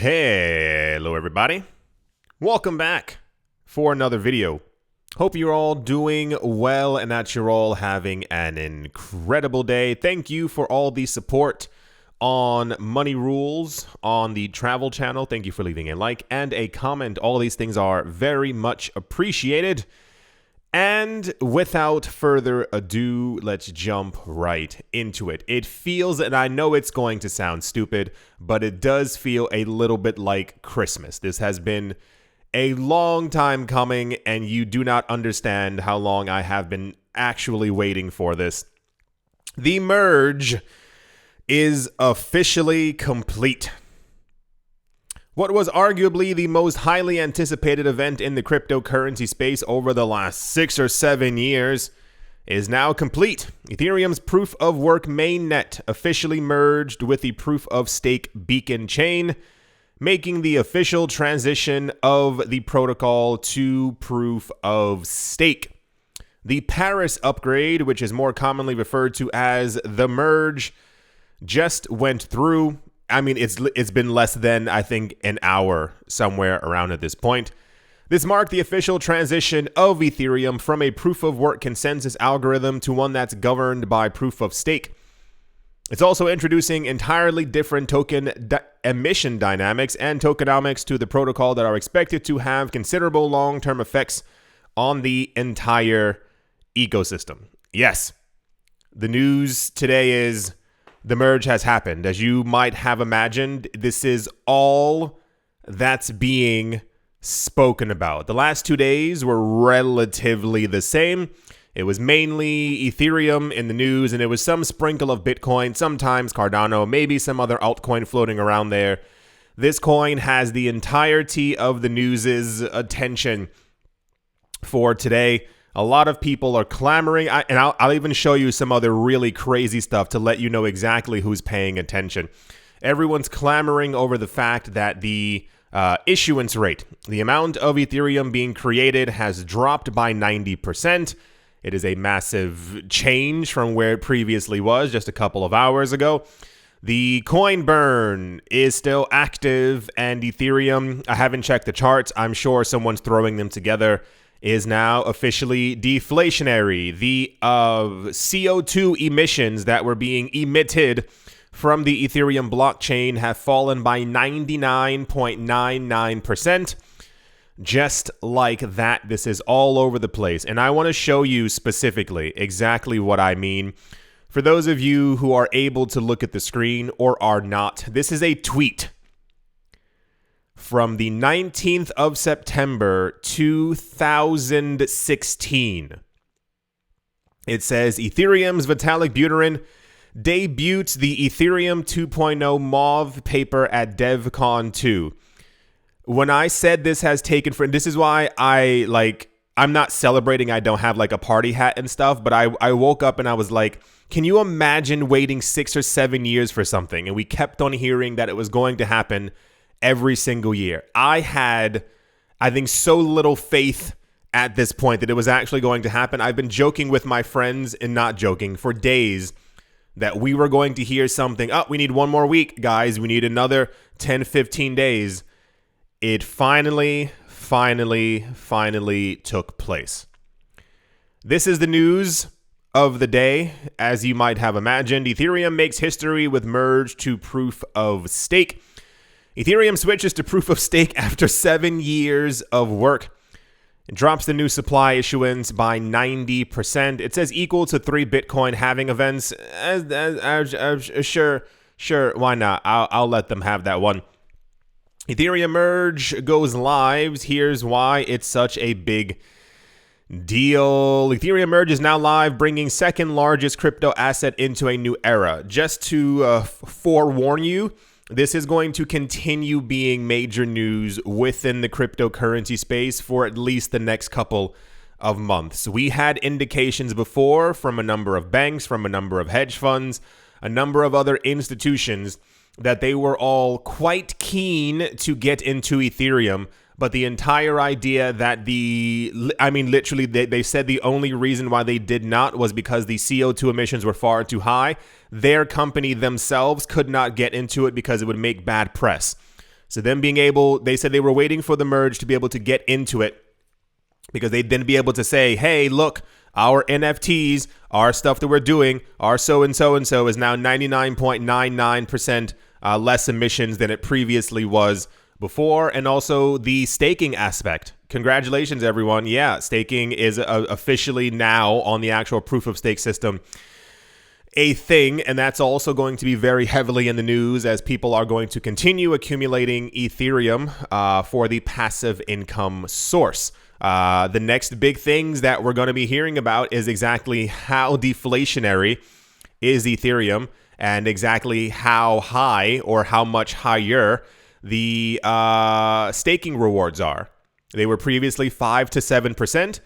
Hello everybody, welcome back for another video. Hope you're all doing well and that you're all having an incredible day. Thank you for all the support on Money Rules on the travel channel. Thank you for leaving a like and a comment. All these things are very much appreciated. And without further ado, let's jump right into it. It feels, and I know it's going to sound stupid, but it does feel a little bit like Christmas. This has been a long time coming, and you do not understand how long I have been actually waiting for this. The merge is officially complete. What was arguably the most highly anticipated event in the cryptocurrency space over the last 6 or 7 years is now complete. Ethereum's proof of work mainnet officially merged with the proof of stake beacon chain, making the official transition of the protocol to proof of stake. The Paris upgrade, which is more commonly referred to as the merge, just went through. I mean, it's been less than, I think, an hour somewhere around at this point. This marked the official transition of Ethereum from a proof-of-work consensus algorithm to one that's governed by proof of stake. It's also introducing entirely different token emission dynamics and tokenomics to the protocol that are expected to have considerable long-term effects on the entire ecosystem. Yes, the news today is the merge has happened. As you might have imagined, this is all that's being spoken about. The last 2 days were relatively the same. It was mainly Ethereum in the news, and it was some sprinkle of Bitcoin, sometimes Cardano, maybe some other altcoin floating around there. This coin has the entirety of the news's attention for today. A lot of people are clamoring, and I'll even show you some other really crazy stuff to let you know exactly who's paying attention. Everyone's clamoring over the fact that the issuance rate, the amount of Ethereum being created, has dropped by 90%. It is a massive change from where it previously was just a couple of hours ago. The coin burn is still active, and Ethereum, I haven't checked the charts, I'm sure someone's throwing them together, is now officially deflationary. The CO2 emissions that were being emitted from the Ethereum blockchain have fallen by 99.99%. Just like that, this is all over the place. And I want to show you specifically exactly what I mean. For those of you who are able to look at the screen or are not, this is a tweet from the 19th of September, 2016. It says, Ethereum's Vitalik Buterin debuts the Ethereum 2.0 Mauve paper at DevCon 2. When I said this has taken for, and this is why I'm not celebrating, I don't have like a party hat and stuff, but I woke up and I was like, can you imagine waiting 6 or 7 years for something? And we kept on hearing that it was going to happen every single year. I had, I think, so little faith at this point that it was actually going to happen. I've been joking with my friends, and not joking, for days that we were going to hear something. Oh, we need one more week, guys. We need another 10, 15 days. It finally took place. This is the news of the day. As you might have imagined, Ethereum makes history with merge to proof of stake. Ethereum switches to proof of stake after 7 years of work. It drops the new supply issuance by 90%. It says equal to 3 Bitcoin halving events. Sure, why not? I'll let them have that one. Ethereum Merge goes live. Here's why it's such a big deal. Ethereum Merge is now live, bringing second largest crypto asset into a new era. Just to forewarn you, this is going to continue being major news within the cryptocurrency space for at least the next couple of months. We had indications before from a number of banks, from a number of hedge funds, a number of other institutions that they were all quite keen to get into Ethereum, but the entire idea that literally they said the only reason why they did not was because the CO2 emissions were far too high. Their company themselves could not get into it because it would make bad press. So them being able, they said they were waiting for the merge to be able to get into it because they'd then be able to say, hey, look, our NFTs, our stuff that we're doing, our so-and-so is now 99.99% less emissions than it previously was before. And also the staking aspect. Congratulations, everyone. Yeah, staking is officially now on the actual proof of stake system a thing, and that's also going to be very heavily in the news as people are going to continue accumulating Ethereum for the passive income source. The next big things that we're going to be hearing about is exactly how deflationary is Ethereum and exactly how high or how much higher the staking rewards are. They were previously 5 to 7%.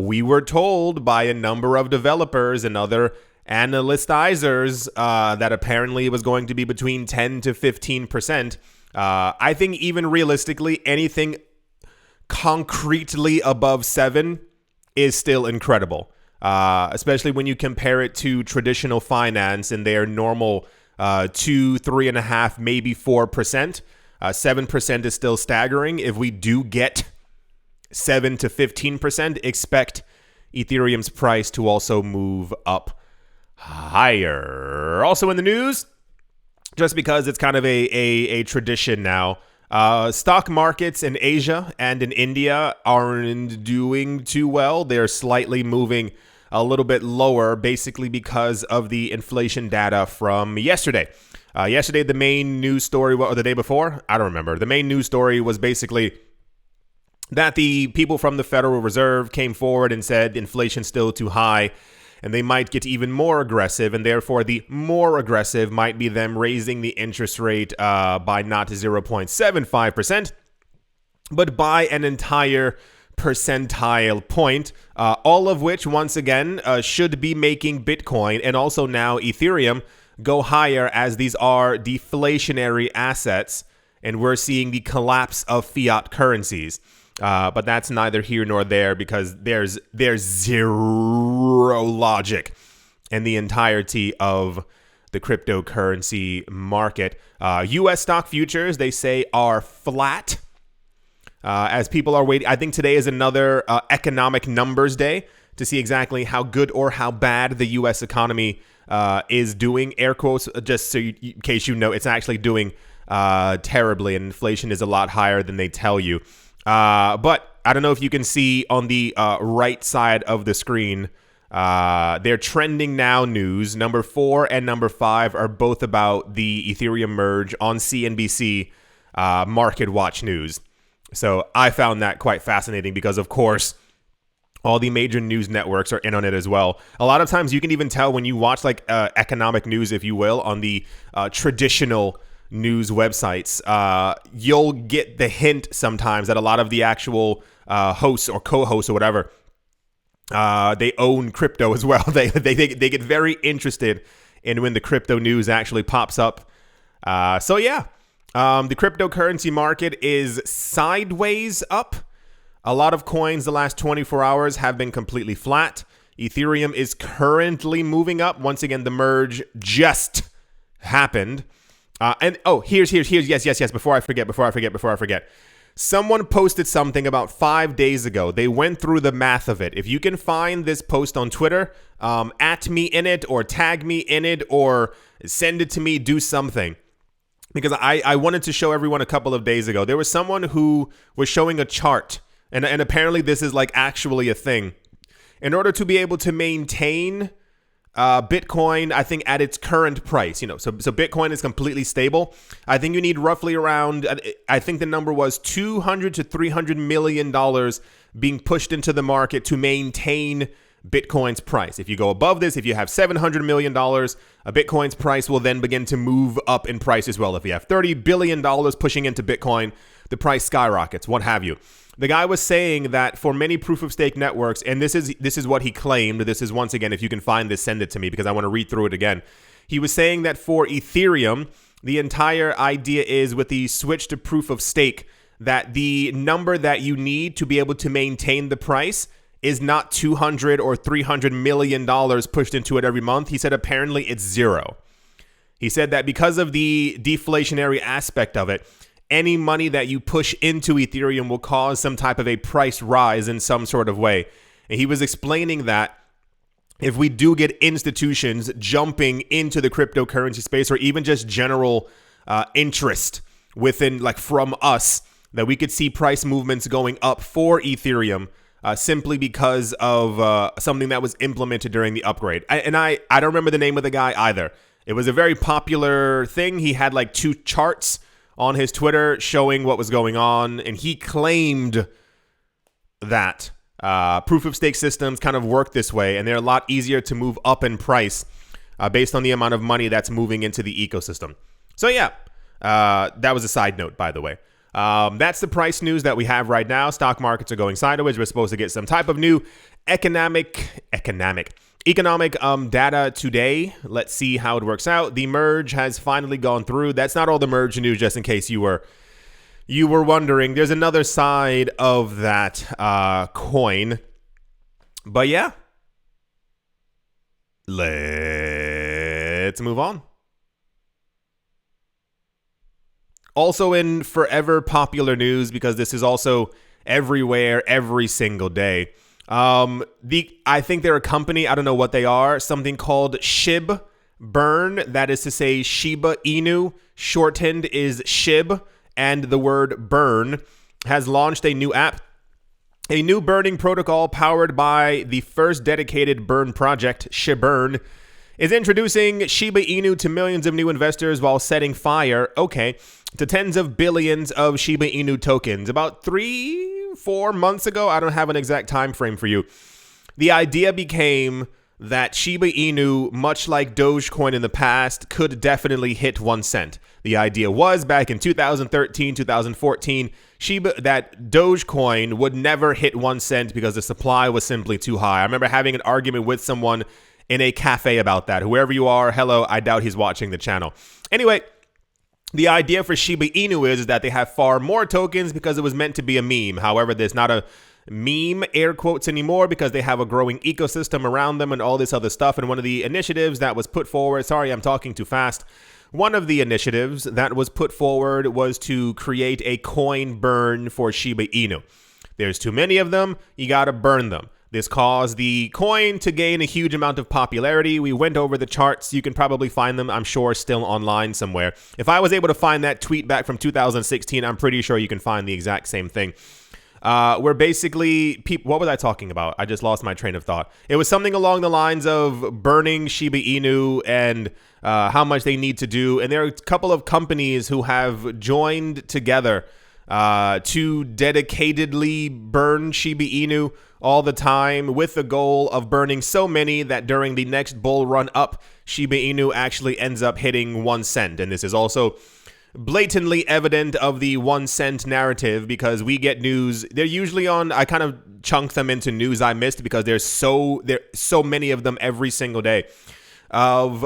We were told by a number of developers and other analystizers that apparently it was going to be between 10 to 15%. I think even realistically, anything concretely above 7 is still incredible, especially when you compare it to traditional finance and their normal 2, 3.5, maybe 4%. 7% is still staggering. If we do get 7 to 15%, expect Ethereum's price to also move up higher. Also in the news, just because it's kind of a tradition now, stock markets in Asia and in India aren't doing too well. They're slightly moving a little bit lower, basically because of the inflation data from yesterday. Yesterday, the main news story, or the day before, I don't remember. The main news story was basically that the people from the Federal Reserve came forward and said inflation's still too high and they might get even more aggressive, and therefore the more aggressive might be them raising the interest rate by not 0.75%, but by an entire percentile point, all of which, once again, should be making Bitcoin and also now Ethereum go higher, as these are deflationary assets, and we're seeing the collapse of fiat currencies. But that's neither here nor there, because there's zero logic in the entirety of the cryptocurrency market. U.S. stock futures, they say, are flat as people are waiting. I think today is another economic numbers day to see exactly how good or how bad the U.S. economy is doing. Air quotes, just so in case you know, it's actually doing terribly, and inflation is a lot higher than they tell you. But I don't know if you can see on the right side of the screen, their trending now news. Number 4 and number 5 are both about the Ethereum merge on CNBC Market Watch News. So I found that quite fascinating because, of course, all the major news networks are in on it as well. A lot of times you can even tell when you watch like economic news, if you will, on the traditional news websites, you'll get the hint sometimes that a lot of the actual hosts or co-hosts or whatever, they own crypto as well. They get very interested in when the crypto news actually pops up. So yeah, the cryptocurrency market is sideways up. A lot of coins the last 24 hours have been completely flat. Ethereum is currently moving up. Once again, the merge just happened. Here's, yes. Before I forget. Someone posted something about 5 days ago. They went through the math of it. If you can find this post on Twitter, at me in it or tag me in it or send it to me, do something. Because I wanted to show everyone a couple of days ago. There was someone who was showing a chart, and apparently this is like actually a thing. In order to be able to maintain Bitcoin, I think at its current price, so Bitcoin is completely stable. I think you need roughly around, I think the number was $200 to $300 million being pushed into the market to maintain Bitcoin's price. If you go above this, if you have $700 million, a Bitcoin's price will then begin to move up in price as well. If you have $30 billion pushing into Bitcoin, the price skyrockets, what have you. The guy was saying that for many proof-of-stake networks, and this is what he claimed. This is, once again, if you can find this, send it to me because I want to read through it again. He was saying that for Ethereum, the entire idea is with the switch to proof-of-stake that the number that you need to be able to maintain the price is not $200 or $300 million pushed into it every month. He said apparently it's zero. He said that because of the deflationary aspect of it, any money that you push into Ethereum will cause some type of a price rise in some sort of way. And he was explaining that if we do get institutions jumping into the cryptocurrency space, or even just general interest within, like, from us, that we could see price movements going up for Ethereum simply because of something that was implemented during the upgrade. I don't remember the name of the guy either. It was a very popular thing. He had like 2 charts on his Twitter showing what was going on, and he claimed that proof of stake systems kind of work this way, and they're a lot easier to move up in price based on the amount of money that's moving into the ecosystem. So yeah, that was a side note, by the way. That's the price news that we have right now. Stock markets are going sideways. We're supposed to get some type of new economic data today. Let's see how it works out. The merge has finally gone through. That's not all the merge news, just in case you were wondering. There's another side of that coin. But yeah, let's move on. Also in forever popular news, because this is also everywhere every single day. I think they're a company, I don't know what they are, something called SHIB Burn, that is to say Shiba Inu, shortened is SHIB, and the word burn, has launched a new app, a new burning protocol powered by the first dedicated burn project, SHIBurn, is introducing Shiba Inu to millions of new investors while setting fire, to tens of billions of Shiba Inu tokens. About 3-4 months ago, I don't have an exact time frame for you, the idea became that Shiba Inu, much like Dogecoin in the past, could definitely hit 1 cent. The idea was back in 2013, 2014, that Dogecoin would never hit 1 cent because the supply was simply too high. I remember having an argument with someone in a cafe about that. Whoever you are, hello, I doubt he's watching the channel. Anyway, the idea for Shiba Inu is that they have far more tokens because it was meant to be a meme. However, there's not a meme, air quotes, anymore because they have a growing ecosystem around them and all this other stuff. And one of the initiatives that was put forward, sorry, I'm talking too fast. One of the initiatives that was put forward was to create a coin burn for Shiba Inu. There's too many of them, you gotta burn them. This caused the coin to gain a huge amount of popularity. We went over the charts. You can probably find them, I'm sure, still online somewhere. If I was able to find that tweet back from 2016, I'm pretty sure you can find the exact same thing. Where basically, what was I talking about? I just lost my train of thought. It was something along the lines of burning Shiba Inu and how much they need to do. And there are a couple of companies who have joined together to dedicatedly burn Shiba Inu all the time, with the goal of burning so many that during the next bull run up, Shiba Inu actually ends up hitting 1 cent. And this is also blatantly evident of the 1 cent narrative, because we get news. They're usually on, I kind of chunk them into news I missed because there's so many of them every single day, of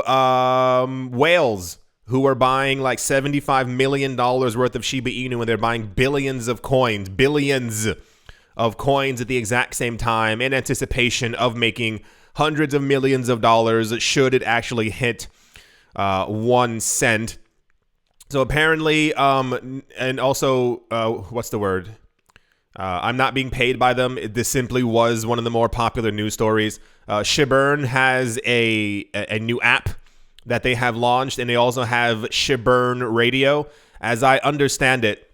whales who are buying like $75 million worth of Shiba Inu, and they're buying billions of coins at the exact same time in anticipation of making hundreds of millions of dollars should it actually hit 1 cent. So apparently, and also, what's the word? I'm not being paid by them. This simply was one of the more popular news stories. SHIBurn has a new app that they have launched, and they also have SHIBurn Radio. As I understand it,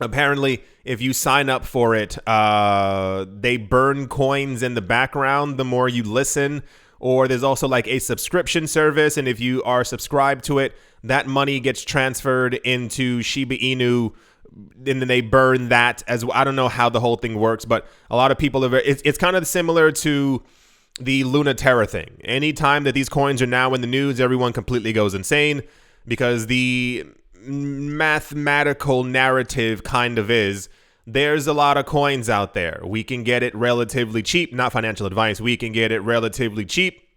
apparently, if you sign up for it, they burn coins in the background the more you listen. Or there's also like a subscription service, and if you are subscribed to it, that money gets transferred into Shiba Inu, and then they burn that as well. I don't know how the whole thing works, but a lot of people are it's kind of similar to the Luna Terra thing. Anytime that these coins are now in the news, everyone completely goes insane, because the mathematical narrative kind of is, there's a lot of coins out there. We can get it relatively cheap. Not financial advice. We can get it relatively cheap.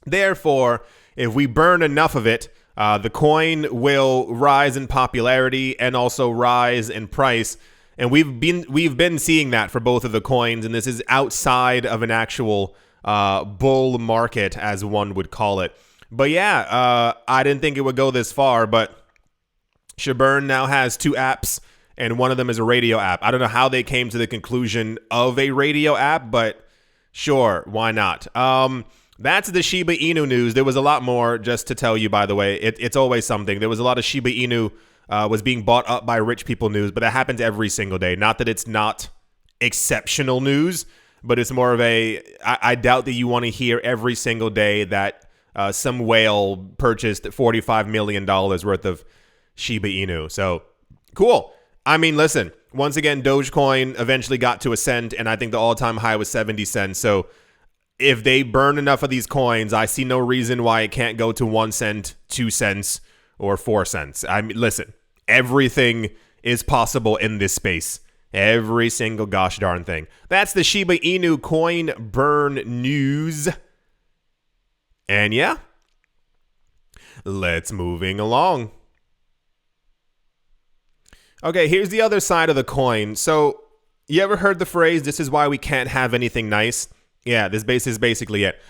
Therefore, if we burn enough of it, the coin will rise in popularity and also rise in price. And we've been seeing that for both of the coins, and this is outside of an actual bull market, as one would call it. But yeah, I didn't think it would go this far, but Shiba now has 2 apps, and one of them is a radio app. I don't know how they came to the conclusion of a radio app, but sure, why not? That's the Shiba Inu news. There was a lot more, just to tell you, by the way. It's always something. There was a lot of Shiba Inu was being bought up by rich people news, but that happens every single day. Not that it's not exceptional news, but it's more of I doubt that you want to hear every single day that some whale purchased $45 million worth of Shiba Inu. So, cool. I mean, listen, once again, Dogecoin eventually got to a cent, and I think the all-time high was 70 cents. So, if they burn enough of these coins, I see no reason why it can't go to 1 cent, 2 cents, or 4 cents. I mean, listen, everything is possible in this space. Every single gosh darn thing. That's the Shiba Inu coin burn news. And yeah, let's moving along. Okay, here's the other side of the coin. So, you ever heard the phrase, this is why we can't have anything nice? Yeah, this is basically it.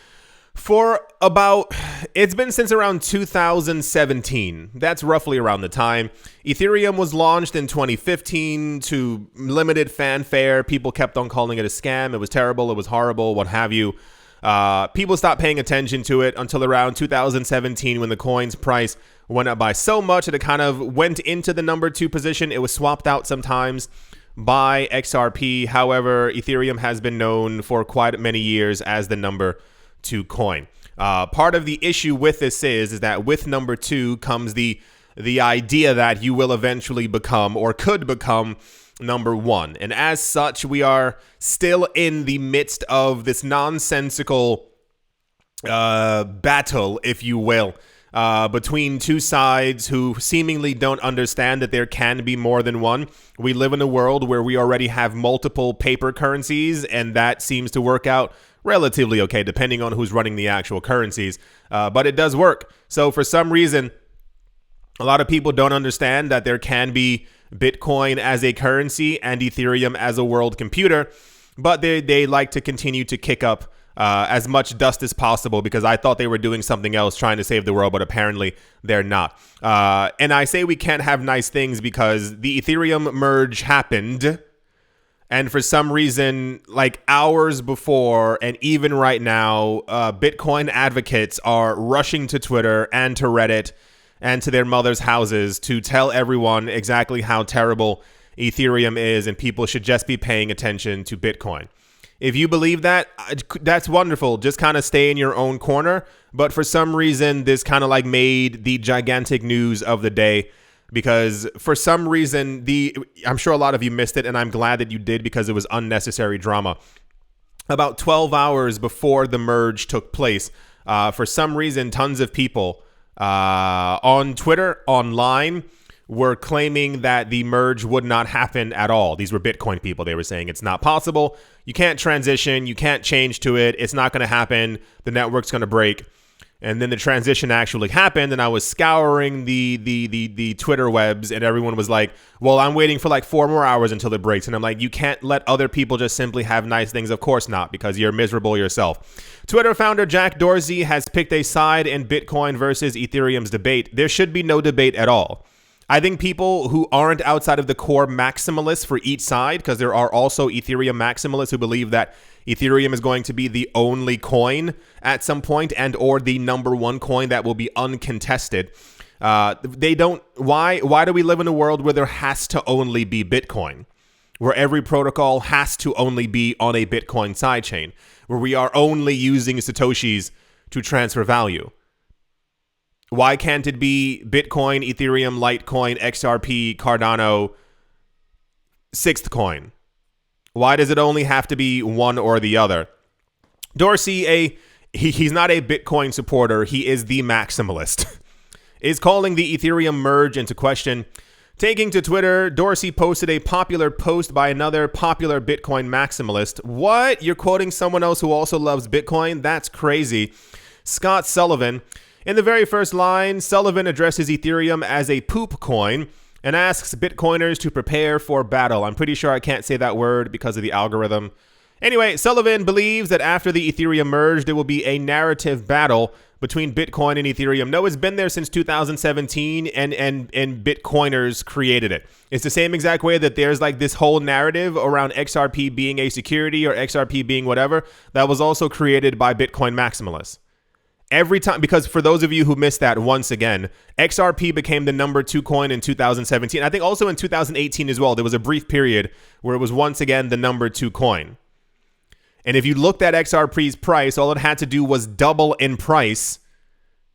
It's been since around 2017. That's roughly around the time. Ethereum was launched in 2015 to limited fanfare. People kept on calling it a scam. It was terrible. It was horrible, what have you. People stopped paying attention to it until around 2017 when the coin's price went up by so much that it kind of went into the number 2 position. It was swapped out sometimes by XRP. However, Ethereum has been known for quite many years as the number 2 coin. Part of the issue with this is that with number 2 comes the idea that you will eventually become or could become number 1. And as such, we are still in the midst of this nonsensical battle, if you will, between 2 sides who seemingly don't understand that there can be more than one. We live in a world where we already have multiple paper currencies, and that seems to work out relatively okay, depending on who's running the actual currencies. But it does work. So for some reason, a lot of people don't understand that there can be Bitcoin as a currency and Ethereum as a world computer, but they like to continue to kick up as much dust as possible because I thought they were doing something else trying to save the world, but apparently they're not. And I say we can't have nice things because the Ethereum merge happened, and for some reason, like hours before and even right now, Bitcoin advocates are rushing to Twitter and to Reddit and to their mothers' houses to tell everyone exactly how terrible Ethereum is and people should just be paying attention to Bitcoin. If you believe that, that's wonderful. Just kind of stay in your own corner. But for some reason, this kind of like made the gigantic news of the day because for some reason, I'm sure a lot of you missed it, and I'm glad that you did because it was unnecessary drama. About 12 hours before the merge took place, for some reason, tons of people on Twitter, online, were claiming that the merge would not happen at all. These were Bitcoin people. They were saying it's not possible. You can't transition. You can't change to it. It's not going to happen. The network's going to break. And then the transition actually happened, and I was scouring the Twitter webs, and everyone was like, well, I'm waiting for like 4 more hours until it breaks. And I'm like, you can't let other people just simply have nice things. Of course not, because you're miserable yourself. Twitter founder Jack Dorsey has picked a side in Bitcoin versus Ethereum's debate. There should be no debate at all. I think people who aren't outside of the core maximalists for each side, because there are also Ethereum maximalists who believe that Ethereum is going to be the only coin at some point and or the number 1 coin that will be uncontested. They don't. Why do we live in a world where there has to only be Bitcoin? Where every protocol has to only be on a Bitcoin sidechain? Where we are only using Satoshis to transfer value? Why can't it be Bitcoin, Ethereum, Litecoin, XRP, Cardano, 6th coin? Why does it only have to be one or the other? Dorsey, he's not a Bitcoin supporter. He is the maximalist. Is calling the Ethereum merge into question. Taking to Twitter, Dorsey posted a popular post by another popular Bitcoin maximalist. What? You're quoting someone else who also loves Bitcoin? That's crazy. Scott Sullivan. In the very first line, Sullivan addresses Ethereum as a poop coin and asks Bitcoiners to prepare for battle. I'm pretty sure I can't say that word because of the algorithm. Anyway, Sullivan believes that after the Ethereum merge, there will be a narrative battle between Bitcoin and Ethereum. No, it's been there since 2017, and Bitcoiners created it. It's the same exact way that there's like this whole narrative around XRP being a security or XRP being whatever that was also created by Bitcoin maximalists. Every time, because for those of you who missed that, once again, XRP became the #2 coin in 2017. I think also in 2018 as well, there was a brief period where it was once again the #2 coin. And if you looked at XRP's price, all it had to do was double in price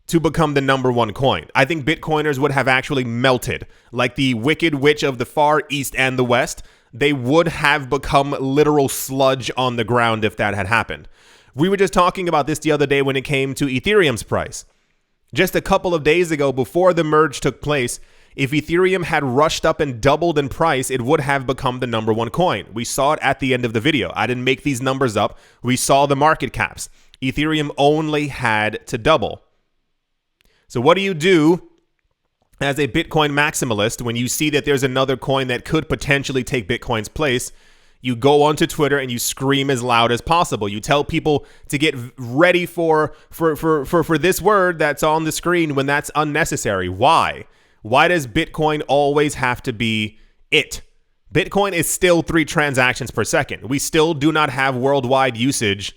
to become the #1 coin. I think Bitcoiners would have actually melted. Like the Wicked Witch of the Far East and the West, they would have become literal sludge on the ground if that had happened. We were just talking about this the other day when it came to Ethereum's price. Just a couple of days ago, before the merge took place, if Ethereum had rushed up and doubled in price, it would have become the #1 coin. We saw it at the end of the video. I didn't make these numbers up. We saw the market caps. Ethereum only had to double. So what do you do as a Bitcoin maximalist when you see that there's another coin that could potentially take Bitcoin's place? You go onto Twitter and you scream as loud as possible. You tell people to get ready for this word that's on the screen when that's unnecessary. Why? Why does Bitcoin always have to be it? Bitcoin is still 3 transactions per second. We still do not have worldwide usage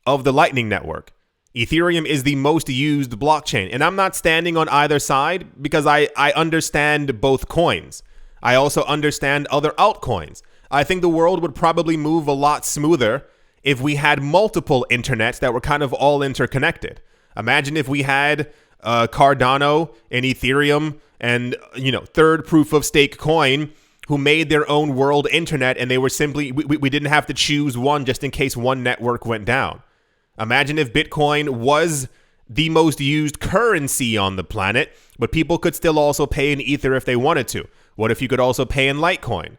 of the Lightning Network. Ethereum is the most used blockchain. And I'm not standing on either side because I understand both coins. I also understand other altcoins. I think the world would probably move a lot smoother if we had multiple internets that were kind of all interconnected. Imagine if we had Cardano and Ethereum and, third proof of stake coin who made their own world internet, and they were simply, we didn't have to choose one just in case one network went down. Imagine if Bitcoin was the most used currency on the planet, but people could still also pay in Ether if they wanted to. What if you could also pay in Litecoin?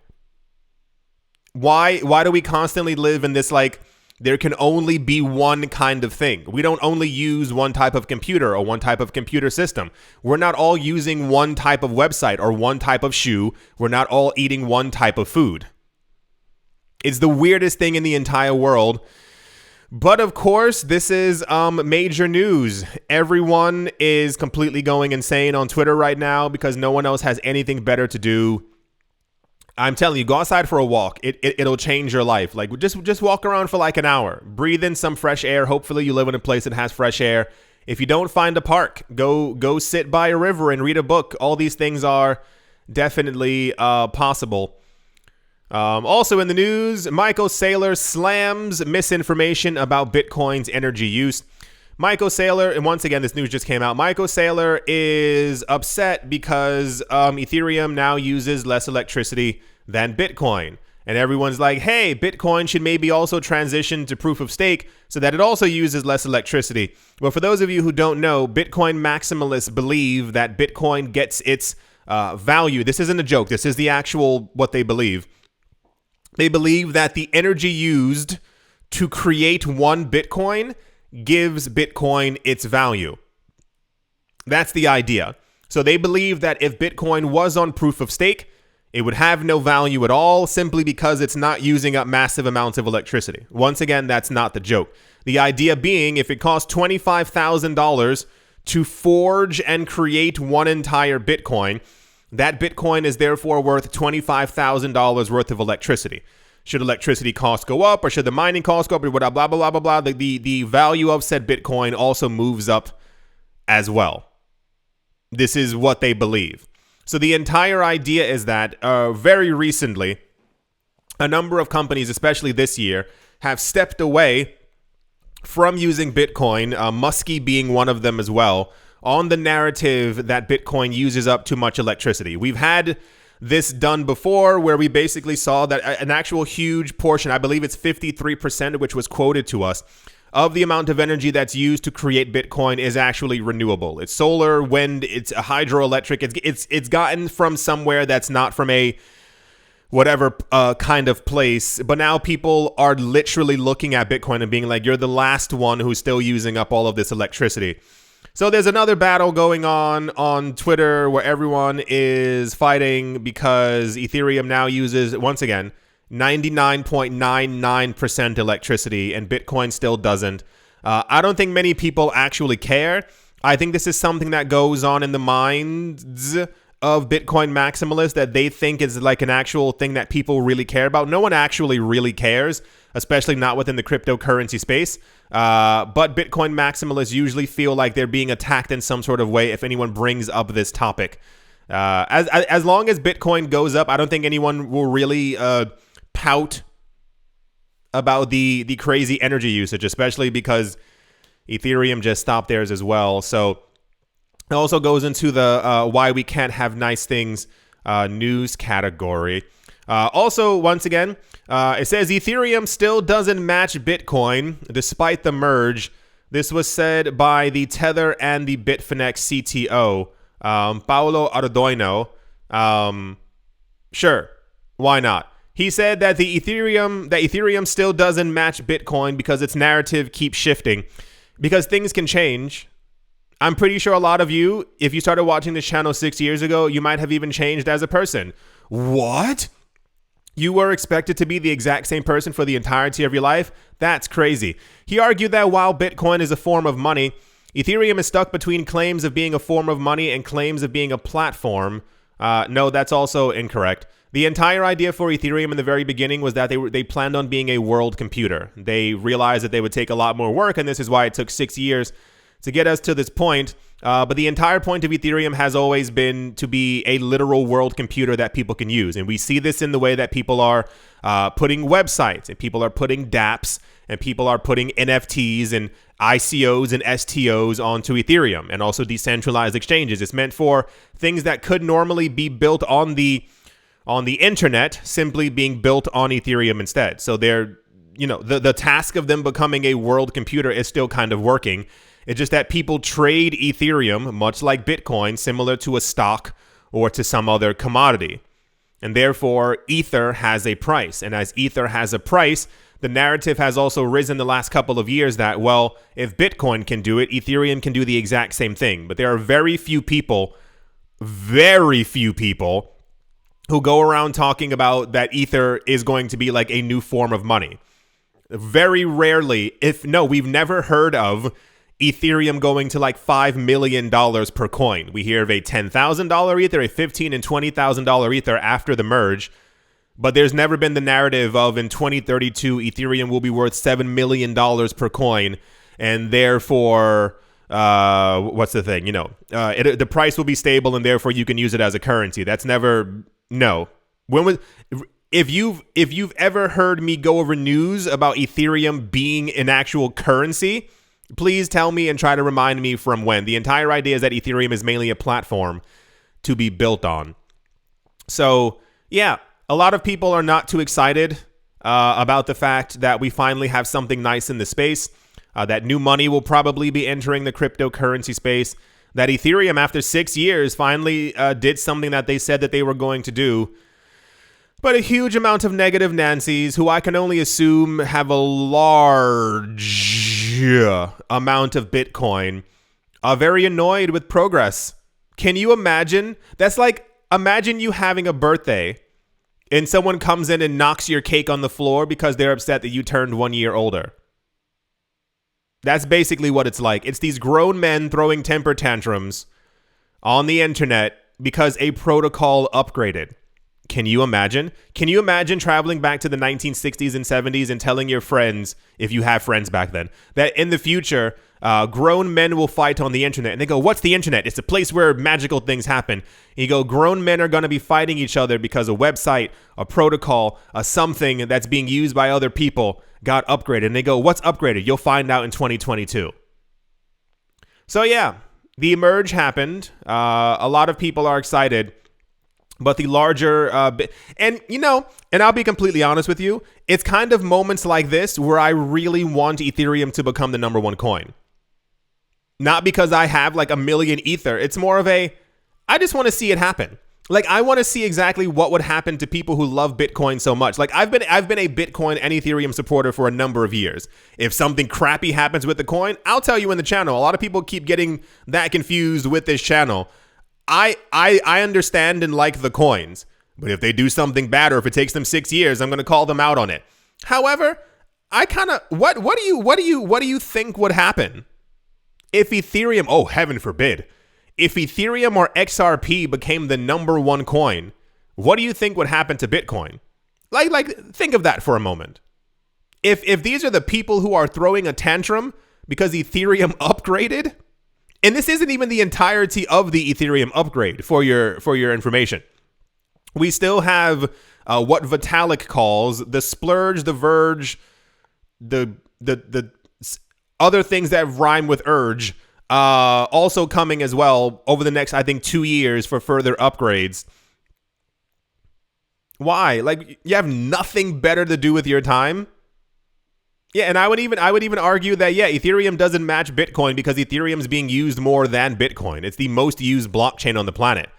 Why do we constantly live in this, like, there can only be one kind of thing? We don't only use one type of computer or one type of computer system. We're not all using one type of website or one type of shoe. We're not all eating one type of food. It's the weirdest thing in the entire world. But of course, this is major news. Everyone is completely going insane on Twitter right now because no one else has anything better to do. I'm telling you, go outside for a walk. It'll change your life. Like, just walk around for like an hour. Breathe in some fresh air. Hopefully you live in a place that has fresh air. If you don't find a park, go sit by a river and read a book. All these things are definitely possible. Also in the news, Michael Saylor slams misinformation about Bitcoin's energy use. Michael Saylor, and once again, this news just came out. Michael Saylor is upset because Ethereum now uses less electricity than Bitcoin. And everyone's like, hey, Bitcoin should maybe also transition to proof of stake so that it also uses less electricity. Well, for those of you who don't know, Bitcoin maximalists believe that Bitcoin gets its value. This isn't a joke. This is the actual what they believe. They believe that the energy used to create one Bitcoin gives Bitcoin its value. That's the idea. So they believe that if Bitcoin was on proof of stake, it would have no value at all simply because it's not using up massive amounts of electricity. Once again, that's not the joke. The idea being, if it costs $25,000 to forge and create one entire Bitcoin, that Bitcoin is therefore worth $25,000 worth of electricity. Should electricity costs go up, or should the mining costs go up, or blah, blah, blah, blah, blah, the value of said Bitcoin also moves up as well. This is what they believe. So the entire idea is that very recently, a number of companies, especially this year, have stepped away from using Bitcoin, Muskie being one of them as well, on the narrative that Bitcoin uses up too much electricity. We've had this done before where we basically saw that an actual huge portion, I believe it's 53%, which was quoted to us, of the amount of energy that's used to create Bitcoin is actually renewable. It's solar, wind, it's hydroelectric. It's gotten from somewhere that's not from a whatever kind of place. But now people are literally looking at Bitcoin and being like, you're the last one who's still using up all of this electricity. So there's another battle going on Twitter where everyone is fighting because Ethereum now uses, once again, 99.99% electricity, and Bitcoin still doesn't. I don't think many people actually care. I think this is something that goes on in the minds of Bitcoin maximalists that they think is like an actual thing that people really care about. No one actually really cares, especially not within the cryptocurrency space. But Bitcoin maximalists usually feel like they're being attacked in some sort of way if anyone brings up this topic. As long as Bitcoin goes up, I don't think anyone will really pout about the crazy energy usage, especially because Ethereum just stopped theirs as well. So it also goes into the why we can't have nice things news category. Also, once again, it says Ethereum still doesn't match Bitcoin despite the merge. This was said by the Tether and the Bitfinex CTO, Paolo Ardoino. Sure, why not? He said that Ethereum still doesn't match Bitcoin because its narrative keeps shifting, because things can change. I'm pretty sure a lot of you, if you started watching this channel 6 years ago, you might have even changed as a person. What? You were expected to be the exact same person for the entirety of your life? That's crazy. He argued that while Bitcoin is a form of money, Ethereum is stuck between claims of being a form of money and claims of being a platform. No, that's also incorrect. The entire idea for Ethereum in the very beginning was that they planned on being a world computer. They realized that they would take a lot more work, and this is why it took 6 years to get us to this point. But the entire point of Ethereum has always been to be a literal world computer that people can use. And we see this in the way that people are putting websites, and people are putting dApps, and people are putting NFTs and ICOs and STOs onto Ethereum, and also decentralized exchanges. It's meant for things that could normally be built on the internet simply being built on Ethereum instead. So they're, the task of them becoming a world computer is still kind of working. It's just that people trade Ethereum, much like Bitcoin, similar to a stock or to some other commodity. And therefore, Ether has a price. And as Ether has a price, the narrative has also risen the last couple of years that, well, if Bitcoin can do it, Ethereum can do the exact same thing. But there are very few people who go around talking about that Ether is going to be like a new form of money. Very rarely, we've never heard of Ethereum going to like $5 million per coin. We hear of a $10,000 Ether, a $15,000 and $20,000 Ether after the merge, but there's never been the narrative of in 2032 Ethereum will be worth $7 million per coin, and therefore, what's the thing? The price will be stable, and therefore you can use it as a currency. That's never no. If you've ever heard me go over news about Ethereum being an actual currency, please tell me and try to remind me from when. The entire idea is that Ethereum is mainly a platform to be built on. So, yeah, a lot of people are not too excited about the fact that we finally have something nice in the space, that new money will probably be entering the cryptocurrency space, that Ethereum, after 6 years, finally did something that they said that they were going to do. But a huge amount of negative Nancys, who I can only assume have a large amount of Bitcoin, are very annoyed with progress. Can you imagine? That's like, imagine you having a birthday and someone comes in and knocks your cake on the floor because they're upset that you turned 1 year older. That's basically what it's like. It's these grown men throwing temper tantrums on the internet because a protocol upgraded. Can you imagine? Can you imagine traveling back to the 1960s and 70s and telling your friends, if you have friends back then, that in the future, grown men will fight on the internet? And they go, what's the internet? It's a place where magical things happen. And you go, grown men are going to be fighting each other because a website, a protocol, a something that's being used by other people got upgraded. And they go, what's upgraded? You'll find out in 2022. So yeah, the merge happened. A lot of people are excited. But the larger, and I'll be completely honest with you, it's kind of moments like this where I really want Ethereum to become the #1 coin. Not because I have like a million Ether. It's more of I just want to see it happen. Like, I want to see exactly what would happen to people who love Bitcoin so much. Like, I've been a Bitcoin and Ethereum supporter for a number of years. If something crappy happens with the coin, I'll tell you in the channel. A lot of people keep getting that confused with this channel. I understand and like the coins. But if they do something bad or if it takes them 6 years, I'm going to call them out on it. However, I kind of what do you think would happen if Ethereum, oh heaven forbid, if Ethereum or XRP became the #1 coin? What do you think would happen to Bitcoin? Like think of that for a moment. If these are the people who are throwing a tantrum because Ethereum upgraded, and this isn't even the entirety of the Ethereum upgrade for your information. We still have what Vitalik calls the splurge, the verge, the other things that rhyme with urge, also coming as well over the next, I think, 2 years for further upgrades. Why? Like, you have nothing better to do with your time? Yeah, and I would even argue that, yeah, Ethereum doesn't match Bitcoin because Ethereum's being used more than Bitcoin. It's the most used blockchain on the planet.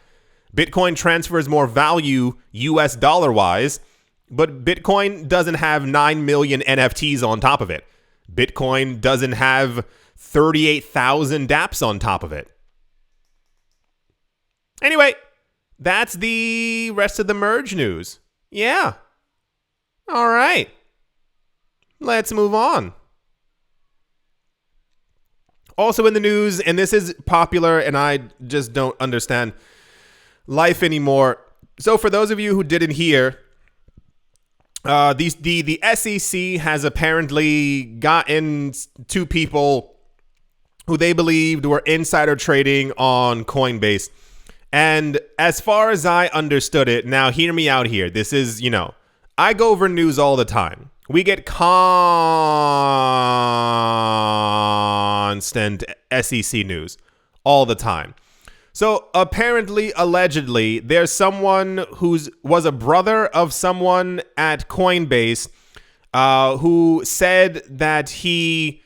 Bitcoin transfers more value US dollar-wise, but Bitcoin doesn't have 9 million NFTs on top of it. Bitcoin doesn't have 38,000 dApps on top of it. Anyway, that's the rest of the merge news. Yeah. All right. Let's move on. Also in the news, and this is popular and I just don't understand life anymore. So for those of you who didn't hear, the SEC has apparently gotten two people who they believed were insider trading on Coinbase. And as far as I understood it, now hear me out here. This is, I go over news all the time. We get constant SEC news all the time. So apparently, allegedly, there's someone was a brother of someone at Coinbase who said that he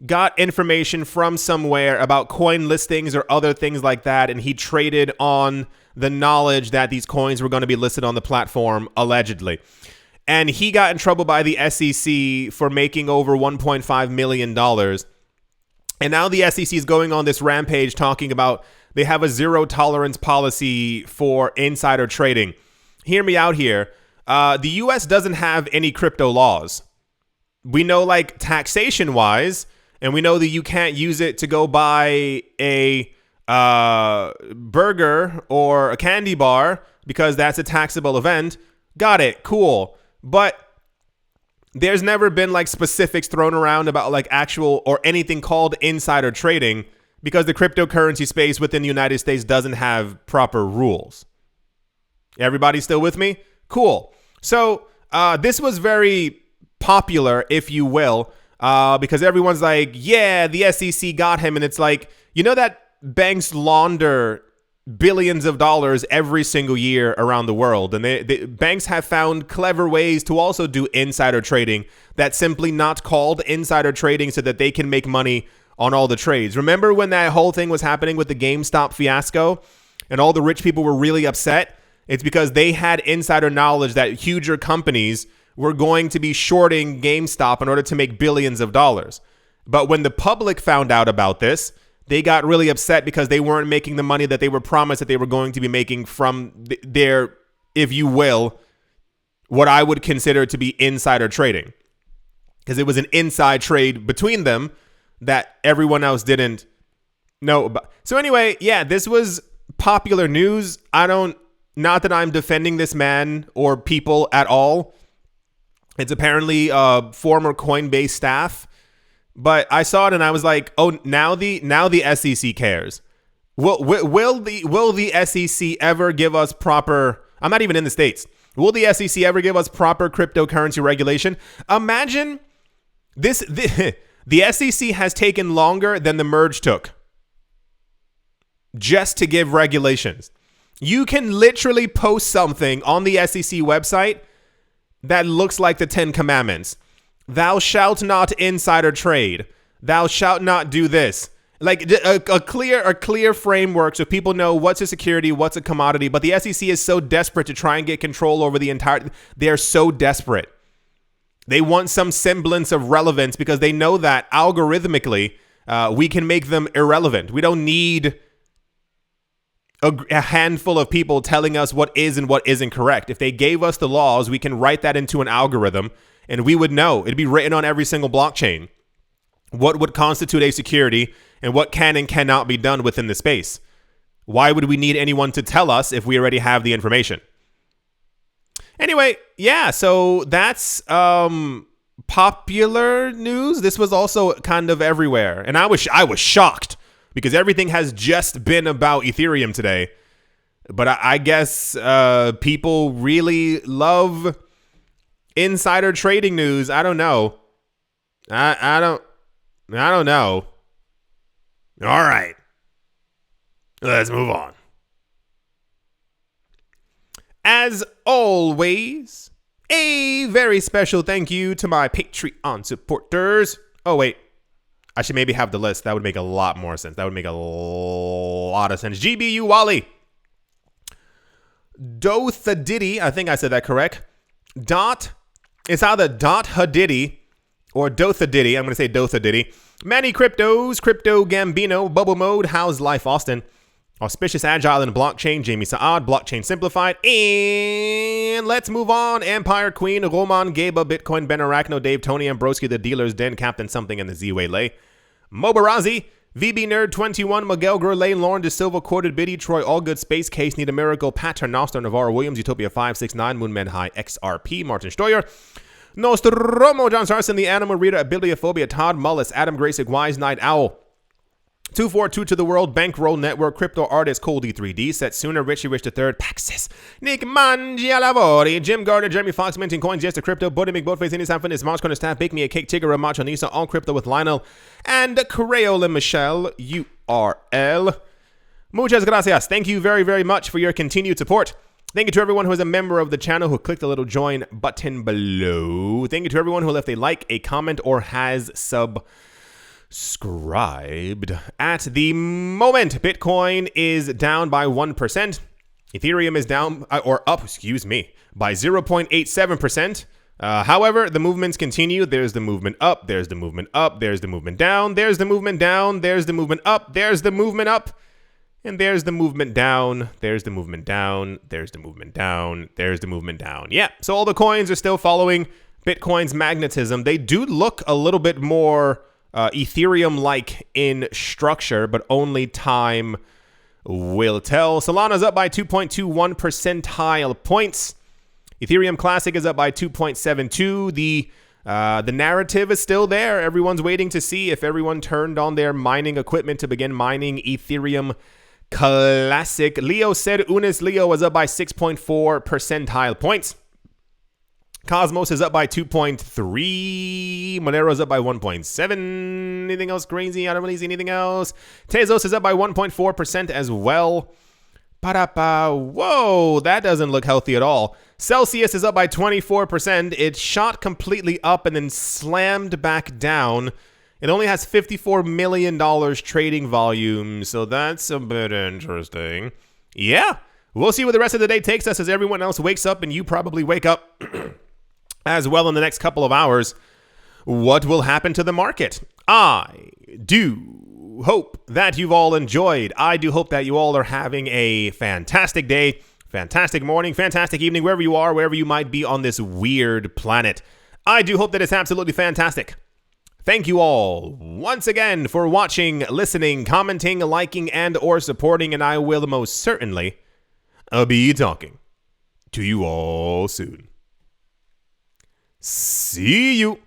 got information from somewhere about coin listings or other things like that, and he traded on the knowledge that these coins were going to be listed on the platform, allegedly. And he got in trouble by the SEC for making over $1.5 million. And now the SEC is going on this rampage talking about they have a zero tolerance policy for insider trading. Hear me out here. The US doesn't have any crypto laws. We know, like, taxation wise, and we know that you can't use it to go buy a burger or a candy bar because that's a taxable event. Got it. Cool. But there's never been like specifics thrown around about like actual or anything called insider trading because the cryptocurrency space within the United States doesn't have proper rules. Everybody still with me? Cool. So this was very popular, if you will, because everyone's like, yeah, the SEC got him. And it's like, that banks launder billions of dollars every single year around the world. And the banks have found clever ways to also do insider trading that's simply not called insider trading so that they can make money on all the trades. Remember when that whole thing was happening with the GameStop fiasco and all the rich people were really upset? It's because they had insider knowledge that huger companies were going to be shorting GameStop in order to make billions of dollars. But when the public found out about this, they got really upset because they weren't making the money that they were promised that they were going to be making from their, if you will, what I would consider to be insider trading. Because it was an inside trade between them that everyone else didn't know about. So anyway, yeah, this was popular news. Not that I'm defending this man or people at all. It's apparently former Coinbase staff. But I saw it and I was like, oh, now the SEC cares. Will the SEC ever give us proper? I'm not even in the States. Will the SEC ever give us proper cryptocurrency regulation? Imagine this. The SEC has taken longer than the merge took just to give regulations. You can literally post something on the SEC website that looks like the 10 Commandments. Thou shalt not insider trade. Thou shalt not do this. Like a clear framework so people know what's a security, what's a commodity. But the SEC is so desperate to try and get control over the entire. They're so desperate. They want some semblance of relevance because they know that algorithmically we can make them irrelevant. We don't need a handful of people telling us what is and what isn't correct. If they gave us the laws, we can write that into an algorithm and we would know. It'd be written on every single blockchain. What would constitute a security and what can and cannot be done within the space. Why would we need anyone to tell us if we already have the information? Anyway, yeah, so that's popular news. This was also kind of everywhere. And I was shocked because everything has just been about Ethereum today. But I guess people really love insider trading news. I don't know. I don't know. All right. Let's move on. As always, a very special thank you to my Patreon supporters. Oh, wait. I should maybe have the list. That would make a lot more sense. That would make a lot of sense. GBU Wally. Dothadiddy. I think I said that correct. It's either Hadiddy or Dothadiddy. I'm going to say Dothadiddy. Manny Cryptos, Crypto Gambino, Bubble Mode, How's Life Austin, Auspicious Agile and Blockchain, Jamie Saad, Blockchain Simplified, and let's move on. Empire Queen, Roman, Gaba, Bitcoin, Ben Arachno, Dave, Tony Ambroski, The Dealer's Den, Captain Something, and the Z-Way Lay, Mobarazi, VB Nerd 21, Miguel Gurlane, Lauren De Silva, Quoted Biddy, Troy Allgood, Space Case, Need a Miracle, Paternoster, Navarro Williams, Utopia 569, Moonman High, XRP, Martin Steuer, Nostromo, John Sarson, The Animal Reader, Abiliophobia, Todd Mullis, Adam Graysick, Wise Night Owl, 242 to the World, Bankroll Network, Crypto Artist, Cold D3D, Setsuna, Richie Rich III, Paxis, Nick Mangialavori, Jim Gardner, Jeremy Fox, Minting Coins, Jester Crypto, Buddy McBoatface, Any Sam Fitness, March Corner Staff, Bake Me a Cake, Tigger, Macho Nisa, All Crypto with Lionel, and Crayola Michelle, URL. Muchas gracias. Thank you very, very much for your continued support. Thank you to everyone who is a member of the channel who clicked the little join button below. Thank you to everyone who left a like, a comment, or has subscribed. At the moment, Bitcoin is down by 1%. Ethereum is down, or up, by 0.87%. However, the movements continue. There's the movement up, there's the movement up, there's the movement down, there's the movement down, there's the movement up, there's the movement up. And there's the movement down, there's the movement down, there's the movement down, there's the movement down. Yeah, so all the coins are still following Bitcoin's magnetism. They do look a little bit more Ethereum-like in structure, but only time will tell. Solana's up by 2.21 percentile points. Ethereum Classic is up by 2.72. The narrative is still there. Everyone's waiting to see if everyone turned on their mining equipment to begin mining Ethereum Classic. Leo said Unis Leo was up by 6.4 percentile points. Cosmos is up by 2.3. Monero's up by 1.7. Anything else crazy? I don't really see anything else. Tezos is up by 1.4% as well. Whoa, that doesn't look healthy at all. Celsius is up by 24%. It shot completely up and then slammed back down. It only has $54 million trading volume, so that's a bit interesting. Yeah, we'll see where the rest of the day takes us as everyone else wakes up and you probably wake up as well in the next couple of hours. What will happen to the market? I do hope that you've all enjoyed. I do hope that you all are having a fantastic day, fantastic morning, fantastic evening, wherever you are, wherever you might be on this weird planet. I do hope that it's absolutely fantastic. Thank you all once again for watching, listening, commenting, liking, and or supporting, and I will most certainly be talking to you all soon. See you.